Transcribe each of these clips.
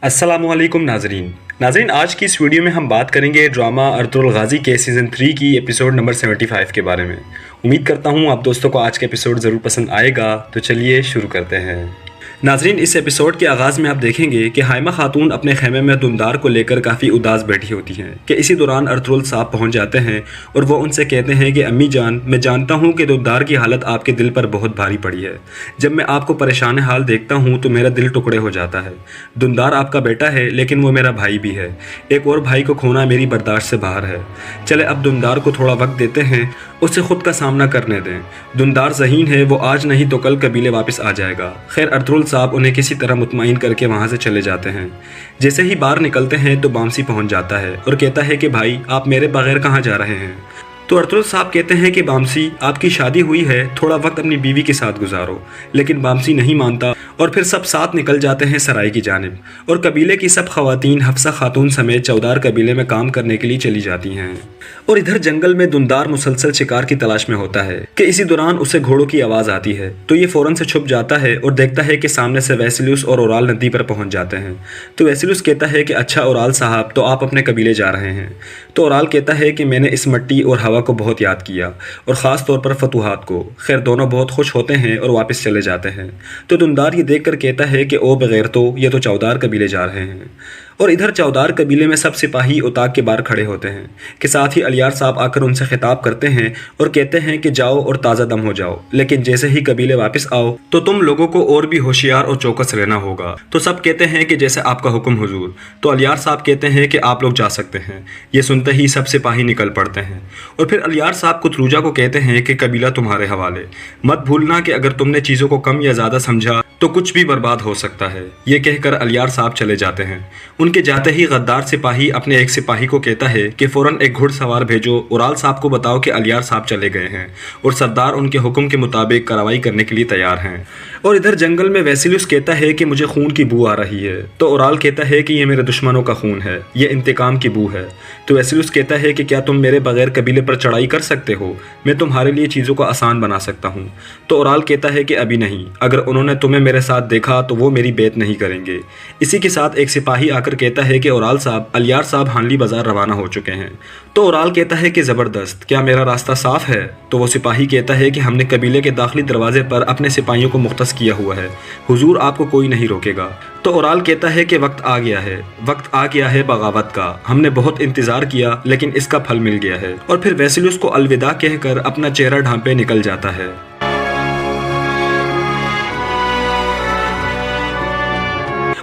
अस्सलामुअलैकुम नाजरीन आज की इस वीडियो में हम बात करेंगे ड्रामा अर्तुगरुल गाजी के सीज़न 3 की एपिसोड नंबर 75 के बारे में। उम्मीद करता हूँ आप दोस्तों को आज का एपिसोड ज़रूर पसंद आएगा, तो चलिए शुरू करते हैं। नाजरीन, इस एपिसोड के आगाज़ में आप देखेंगे कि हाइमा खातून अपने खेमे में दुमदार को लेकर काफ़ी उदास बैठी होती हैं कि इसी दौरान अर्तुगरुल साहब पहुंच जाते हैं और वो उनसे कहते हैं कि अम्मी जान, मैं जानता हूं कि दुमदार की हालत आपके दिल पर बहुत भारी पड़ी है। जब मैं आपको परेशान हाल देखता हूं तो मेरा दिल टुकड़े हो जाता है। दुमदार आपका बेटा है, लेकिन वो मेरा भाई भी है। एक और भाई को खोना मेरी बर्दाश्त से बाहर है। चले अब दुमदार को थोड़ा वक्त देते हैं, उसे खुद का सामना करने दें। दुमदार ज़हीन है, वो आज नहीं तो कल कबीले वापस आ जाएगा। खैर, अर्तुगरुल साहब उन्हें किसी तरह मुतमईन करके वहाँ से चले जाते हैं। जैसे ही बाहर निकलते हैं तो बामसी पहुँच जाता है और कहता है कि भाई, आप मेरे बगैर कहाँ जा रहे हैं। तो अर्तुगरुल साहब कहते हैं कि बामसी, आपकी शादी हुई है, थोड़ा वक्त अपनी बीवी के साथ गुजारो। लेकिन बामसी नहीं मानता और फिर सब साथ निकल जाते हैं सराय की जानिब और कबीले की सब खवातीन हफ्सा खातून समेत चौदार कबीले में काम करने के लिए चली जाती हैं। और इधर जंगल में दुमदार मुसलसल शिकार की तलाश में होता है कि इसी दौरान उसे घोड़ों की आवाज़ आती है। तो ये फ़ौरन से छुप जाता है और देखता है कि सामने से वैसिलियस और ओराल नदी पर पहुंच जाते हैं। तो वैसिलियस कहता है कि अच्छा ओराल साहब, तो आप अपने कबीले जा रहे हैं। तो ओराल कहता है कि मैंने इस मिट्टी और हवा को बहुत याद किया और ख़ास तौर पर फतूहात को। खैर, दोनों बहुत खुश होते हैं और वापस चले जाते हैं। तो दुमदार ये देख कर कहता है कि ओ बगैर, तो ये तो चौदार कबीले जा रहे हैं। और इधर चौदार कबीले में सब सिपाही उताक के बाहर खड़े होते हैं कि साथ ही अलियार साहब आकर उनसे खिताब करते हैं और कहते हैं कि जाओ और ताज़ा दम हो जाओ, लेकिन जैसे ही कबीले वापस आओ तो तुम लोगों को और भी होशियार और चौकस रहना होगा। तो सब कहते हैं कि जैसे आपका हुक्म हुजूर। तो अलियार साहब कहते हैं कि आप लोग जा सकते हैं। ये सुनते ही सब सिपाही निकल पड़ते हैं और फिर अलियार साहब कुतलूजा को कहते हैं कि कबीला तुम्हारे हवाले। मत भूलना कि अगर तुमने चीज़ों को कम या ज़्यादा समझा तो कुछ भी बर्बाद हो सकता है। ये कहकर अलियार साहब चले जाते हैं। उनके जाते ही गद्दार सिपाही अपने एक सिपाही को कहता है कि फ़ौरन एक घुड़सवार भेजो, ओराल साहब को बताओ कि अलियार साहब चले गए हैं और सरदार उनके हुक्म के मुताबिक कार्रवाई करने के लिए तैयार हैं। और इधर जंगल में वैसिलियस कहता है कि मुझे खून की बू आ रही है। तो ओराल कहता है कि ये मेरे दुश्मनों का खून है, ये इंतकाम की बू है। तो वैसिलियस कहता है कि क्या तुम मेरे बगैर कबीले पर चढ़ाई कर सकते हो? मैं तुम्हारे लिए चीज़ों को आसान बना सकता हूँ। तो ओराल कहता है कि अभी नहीं, अगर उन्होंने तुम्हें मेरे साथ देखा तो वो मेरी बेत नहीं करेंगे। इसी के साथ एक सिपाही आकर कहता है कि ओराल साहब, अलियार साहब हानली बाजार रवाना हो चुके हैं। तो ओराल कहता है कि ज़बरदस्त, क्या मेरा रास्ता साफ है? तो वो सिपाही कहता है कि हमने कबीले के दाखिली दरवाजे पर अपने सिपाहियों को मुख्तस किया हुआ है, हुजूर आपको कोई नहीं रोकेगा। तो ओराल कहता है कि वक्त आ गया है, वक्त आ गया है बगावत का। हमने बहुत इंतज़ार किया, लेकिन इसका फल मिल गया है। और फिर वैसिलियस को अलविदा कहकर अपना चेहरा ढांपे निकल जाता है।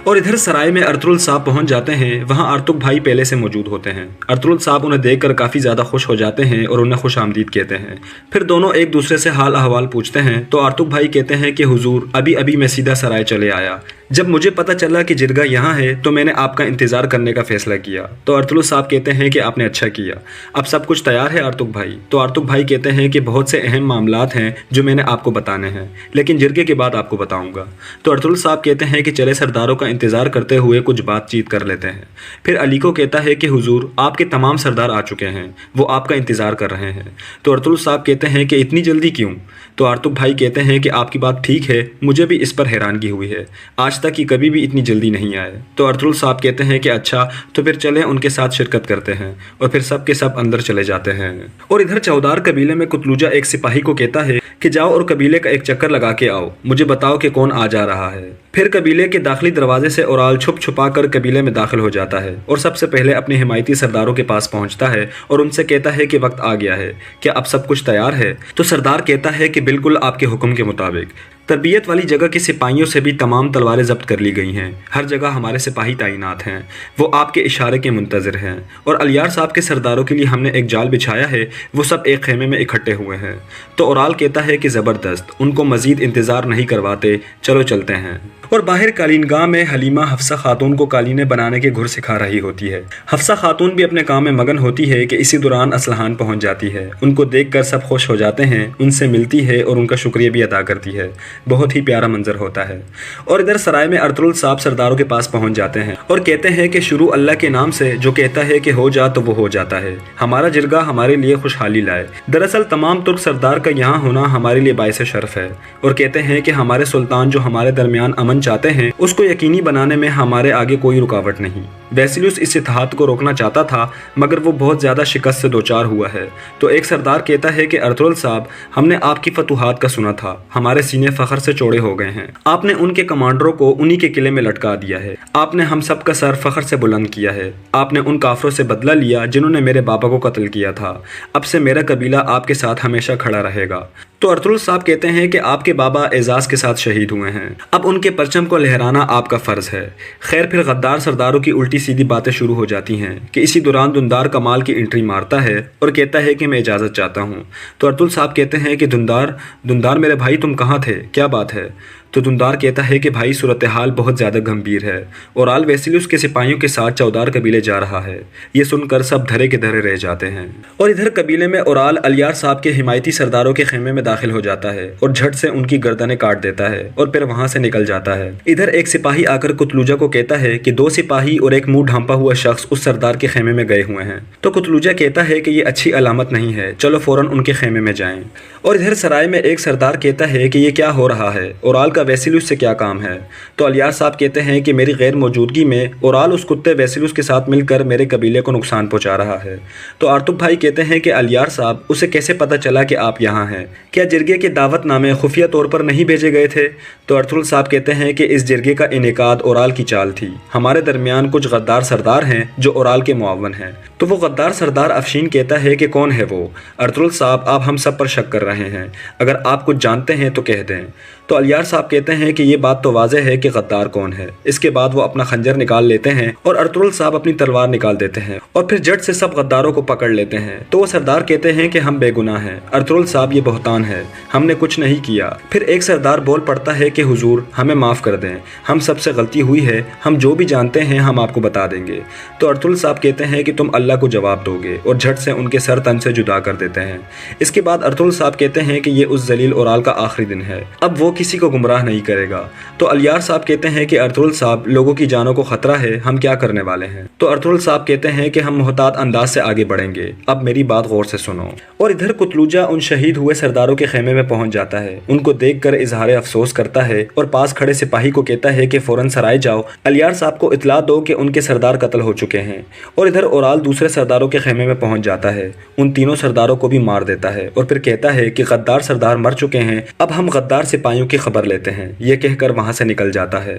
और इधर सराय में अर्तुगरुल साहब पहुंच जाते हैं। वहां आर्तुग भाई पहले से मौजूद होते हैं। अर्तुगरुल साहब उन्हें देखकर काफ़ी ज़्यादा खुश हो जाते हैं और उन्हें खुश आमदीद कहते हैं। फिर दोनों एक दूसरे से हाल अहवाल पूछते हैं। तो आर्तुग भाई कहते हैं कि हुजूर, अभी अभी मैं सीधा सराय चले आया। जब मुझे पता चला कि जिरगा यहाँ है तो मैंने आपका इंतज़ार करने का फ़ैसला किया। तो अर्तुगरुल साहब कहते हैं कि आपने अच्छा किया। अब सब कुछ तैयार है आर्तुग भाई? तो आर्तुग भाई कहते हैं कि बहुत से अहम मामलात हैं जो मैंने आपको बताने हैं, लेकिन जिरगे के बाद आपको बताऊंगा। तो अर्तुगरुल साहब कहते हैं कि चले सरदारों का इंतज़ार करते हुए कुछ बातचीत कर लेते हैं। फिर अली को कहता है कि हुजूर, आपके तमाम सरदार आ चुके हैं, वो आपका इंतज़ार कर रहे हैं। तो अर्तुगरुल साहब कहते हैं कि इतनी जल्दी क्यों? तो आर्तुग भाई कहते हैं कि आपकी बात ठीक है, मुझे भी इस पर हैरानगी हुई है, आज तक कि कभी भी इतनी जल्दी नहीं आए। तो अर्तुगरुल साहब कहते हैं कि अच्छा, तो फिर चलें उनके साथ शिरकत करते हैं। और फिर सब के सब अंदर चले जाते हैं। और इधर चौदार कबीले में कुतलूजा एक सिपाही को कहता है कि जाओ और कबीले का एक चक्कर लगा के आओ, मुझे बताओ कि कौन आ जा रहा है। फिर कबीले के दाखिली दरवाजे से ओराल छुप छुपा कर कबीले में दाखिल हो जाता है और सबसे पहले अपने हिमायती सरदारों के पास पहुंचता है और उनसे कहता है कि वक्त आ गया है, क्या अब सब कुछ तैयार है? तो सरदार कहता है कि बिल्कुल आपके हुक्म के मुताबिक। तरबियत वाली जगह के सिपाहियों से भी तमाम तलवारें जब्त कर ली गई हैं। हर जगह हमारे सिपाही तैनात हैं, वो आपके इशारे के मुंतज़िर हैं। और अलियार साहब के सरदारों के लिए हमने एक जाल बिछाया है, वो सब एक खेमे में इकट्ठे हुए हैं। तो ओराल कहता है कि ज़बरदस्त, उनको मज़ीद इंतज़ार नहीं करवाते, चलो चलते हैं। और बाहर कालीनगाह में हलीमा हफ्सा खातून को कालीनें बनाने के गुर सिखा रही होती है। हफ्सा खातून भी अपने काम में मगन होती है कि इसी दौरान असलहान पहुंच जाती है। उनको देखकर सब खुश हो जाते हैं, उनसे मिलती है और उनका शुक्रिया भी अदा करती है। बहुत ही प्यारा मंजर होता है। और इधर सराय में अर्तुगरुल साहब सरदारों के पास पहुंच जाते हैं और कहते हैं कि शुरू अल्लाह के नाम से, जो कहता है कि हो जा तो वो हो जाता है। हमारा जिरगा हमारे लिए खुशहाली लाए। दरअसल तमाम तुर्क सरदार का यहाँ होना हमारे लिए बाइस शर्फ है और कहते हैं कि हमारे सुल्तान जो हमारे दरमियान अमन चाहते हैं उसको यकीनी बनाने में हमारे आगे कोई रुकावट नहीं। वेसिलियस इस इत्तेहाद को रोकना चाहता था मगर वो बहुत ज़्यादा शिकस्त से दोचार हुआ है। तो एक सरदार कहता है कि अर्तुगरुल साहब, हमने आपकी फतूहात का सुना था, हमारे सीने फख्र से चौड़े हो गए हैं। आपने उनके कमांडरों को उन्हीं के किले में लटका दिया है। आपने हम सब का सर फख्र से बुलंद किया है। आपने उन काफरों से बदला लिया जिन्होंने मेरे बाबा को कत्ल किया था। अब से मेरा कबीला आपके साथ हमेशा खड़ा रहेगा। तो अर्तुगरुल साहब कहते हैं कि आपके बाबा एजाज के साथ शहीद हुए हैं, अब उनके परचम को लहराना आपका फ़र्ज़ है। खैर फिर गद्दार सरदारों की उल्टी सीधी बातें शुरू हो जाती हैं कि इसी दौरान दुंदार कमाल की एंट्री मारता है और कहता है कि मैं इजाज़त चाहता हूँ। तो अर्तुगरुल साहब कहते हैं कि दुंदार मेरे भाई, तुम कहाँ थे, क्या बात है? तो दुंदार कहता है कि भाई सूरत हाल बहुत ज़्यादा गंभीर है। ओराल वेसिलियस के सिपाहियों के साथ चौदार कबीले जा रहा है। ये सुनकर सब धरे के धरे रह जाते हैं और इधर कबीले में ओराल अलियार साहब के हिमायती सरदारों के खेमे में दाखिल हो जाता है और झट से उनकी गर्दनें काट देता है और फिर वहां से निकल जाता है। इधर एक सिपाही आकर कुतलूजा को कहता है कि 2 सिपाही और एक मुंह ढांपा हुआ शख्स उस सरदार के खेमे में गए हुए हैं। तो कुतलूजा कहता है कि ये अच्छी अलामत नहीं है, चलो फौरन उनके खेमे में जाएं। और इधर सराय में एक सरदार कहता है कि ये क्या हो रहा है, ओराल का वेसिलियस से क्या काम है? तो अलियार साहब कहते हैं कि मेरी गैर मौजूदगी में ओराल उस कुत्ते वेसिलियस के साथ मिलकर मेरे कबीले को नुकसान पहुंचा रहा है। तो आर्तुग भाई कहते हैं कि अलियार साहब, उसे कैसे पता चला कि आप यहाँ हैं? क्या जिरगे के दावतनामे खुफिया तौर पर नहीं भेजे गए थे? तो अर्तुगरुल साहब कहते हैं कि इस जिरगे का इनेकाद ओराल की चाल थी। हमारे दरमियान कुछ गद्दार सरदार हैं जो ओराल के मुआवन हैं। तो वो गद्दार सरदार अफशीन कहता है कि कौन है वो? अर्तुगरुल साहब, आप हम सब पर शक कर रहे हैं, अगर आप कुछ जानते हैं तो कह दें। तो अलियार साहब कहते हैं कि ये बात तो वाज़ेह है कि गद्दार कौन है। इसके बाद वो अपना खंजर निकाल लेते हैं और अर्तुगरुल साहब अपनी तलवार निकाल देते हैं और फिर जट से सब गद्दारों को पकड़ लेते हैं। तो वो सरदार कहते हैं कि हम बेगुनाह हैं, अर्तुगरुल साहब ये बहतान है, हमने कुछ नहीं किया। फिर एक सरदार बोल पड़ता है कि हुजूर, हमें माफ़ कर दें, हम सबसे गलती हुई है, हम जो भी जानते हैं हम आपको बता देंगे। तो अर्तुगरुल साहब कहते हैं कि तुम अल्लाह को जवाब दोगे और झट से उनके सर तन से जुदा कर देते हैं। इसके बाद अर्तुगरुल साहब कहते हैं कि ये उस जलील ओराल का आखिरी दिन है, अब वो किसी को गुमराह नहीं करेगा। तो अलियार साहब कहते हैं कि अर्तुगरुल साहब, लोगों की जानों को खतरा है, हम क्या करने वाले हैं? तो अर्तुगरुल साहब कहते हैं कि हम मोहतात अंदाज से आगे बढ़ेंगे, अब मेरी बात गौर से सुनो। और इधर कुतलूजा उन शहीद हुए सरदारों के खेमे में पहुंच जाता है, उनको देखकर इजहार अफसोस करता है और पास खड़े सिपाही को कहता है कि फौरन सराय जाओ, अलियार साहब को इतला दो कि उनके सरदार कत्ल हो चुके हैं। और इधर ओराल दूसरे सरदारों के खेमे में पहुंच जाता है, उन तीनों सरदारों को भी मार देता है और फिर कहता है कि गद्दार सरदार मर चुके हैं, अब हम गद्दार सिपाहियों की खबर लेते हैं। ये कहकर वहां से निकल जाता है।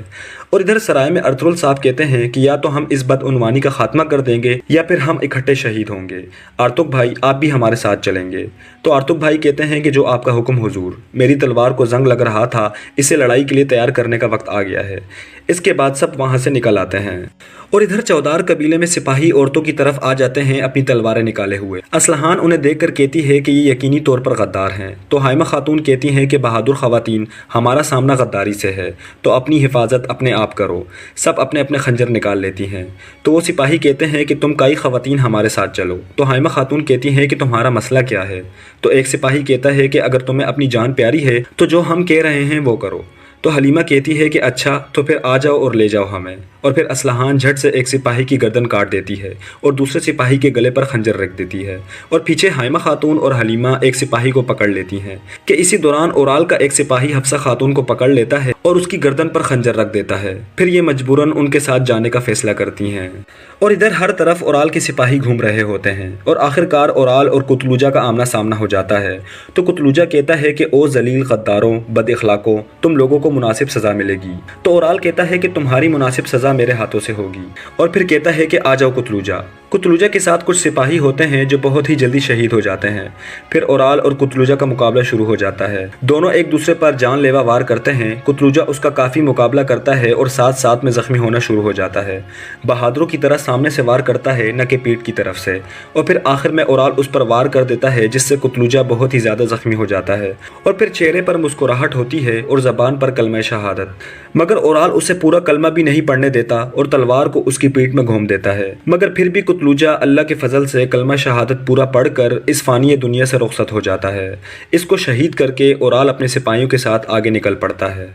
और इधर सराय में अर्तुगरुल साहब कहते हैं कि या तो हम इस बदउनवानी का खात्मा कर देंगे या फिर हम इकट्ठे शहीद होंगे। आर्तुग भाई, आप भी हमारे साथ चलेंगे? तो आर्तुग भाई कहते हैं कि जो आपका हुक्म हुजूर, मेरी तलवार को जंग लग रहा था, इसे लड़ाई के लिए तैयार करने का वक्त आ गया है। इसके बाद सब वहां से निकल आते हैं और इधर चौदार कबीले में सिपाही औरतों की तरफ आ जाते हैं अपनी तलवारें निकाले हुए। असलहान उन्हें देखकर कहती है कि ये यकीनी तौर पर गद्दार हैं। तो हाइमा खातून कहती हैं कि बहादुर खवातीन, हमारा सामना गद्दारी से है, तो अपनी हिफाजत अपने आप करो। सब अपने अपने खंजर निकाल लेती हैं। तो वो सिपाही कहते हैं कि तुम कई खवातीन हमारे साथ चलो। तो हाइमा खातून कहती हैं कि तुम्हारा मसला क्या है? तो एक सिपाही कहता है कि अगर तुम्हें अपनी जान प्यारी है तो जो हम कह रहे हैं वो करो। तो हलीमा कहती है कि अच्छा, तो फिर आ जाओ और ले जाओ हमें। और फिर असलहान झट से एक सिपाही की गर्दन काट देती है और दूसरे सिपाही के गले पर खंजर रख देती है और पीछे हाइमा खातून और हलीमा एक सिपाही को पकड़ लेती हैं कि इसी दौरान ओराल का एक सिपाही हफ्सा खातून को पकड़ लेता है और उसकी गर्दन पर खंजर रख देता है। फिर ये मजबूरन उनके साथ जाने का फैसला करती हैं। और इधर हर तरफ ओराल के सिपाही घूम रहे होते हैं और आखिरकार ओराल और कुतलूजा का आमना सामना हो जाता है। तो कुतलूजा कहता है कि ओ जलील गद्दारों, बद इखलाकों, तुम लोगों को मुनासिब सज़ा मिलेगी। तो ओराल कहता है कि तुम्हारी मुनासिब सज़ा मेरे हाथों से होगी। और फिर कहता है कि आ जाओ कुतलूजा। कुतलूजा के साथ कुछ सिपाही होते हैं जो बहुत ही जल्दी शहीद हो जाते हैं। फिर ओराल और कुतलूजा का मुकाबला शुरू हो जाता है। दोनों एक दूसरे पर जानलेवा वार करते हैं। कुतलूजा उसका काफ़ी मुकाबला करता है और साथ साथ में ज़ख्मी होना शुरू हो जाता है। बहादुरों की तरह सामने से वार करता है, न कि पीठ की तरफ से। और फिर आखिर में ओराल उस पर वार कर देता है, जिससे कुतलूजा बहुत ही ज़्यादा ज़ख्मी हो जाता है। और फिर चेहरे पर मुस्कुराहट होती है और ज़बान पर کلمہ شہادت، مگر اورال اسے پورا کلمہ بھی نہیں پڑھنے دیتا اور تلوار کو اس کی پیٹھ میں گھوم دیتا ہے، مگر پھر بھی قتلوجہ اللہ کے فضل سے کلمہ شہادت پورا پڑھ کر اس فانی دنیا سے رخصت ہو جاتا ہے۔ اس کو شہید کر کے اورال اپنے سپاہیوں کے ساتھ آگے نکل پڑتا ہے۔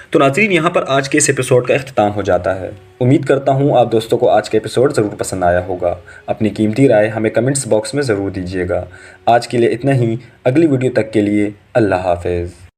تو ناظرین، یہاں پر آج کے اس ایپیسوڈ کا اختتام ہو جاتا ہے۔ امید کرتا ہوں آپ دوستوں کو آج کا ایپیسوڈ ضرور پسند آیا ہوگا۔ اپنی قیمتی رائے ہمیں کمنٹس باکس میں ضرور دیجیے گا۔ آج کے لیے اتنا ہی، اگلی ویڈیو تک کے لیے اللہ حافظ۔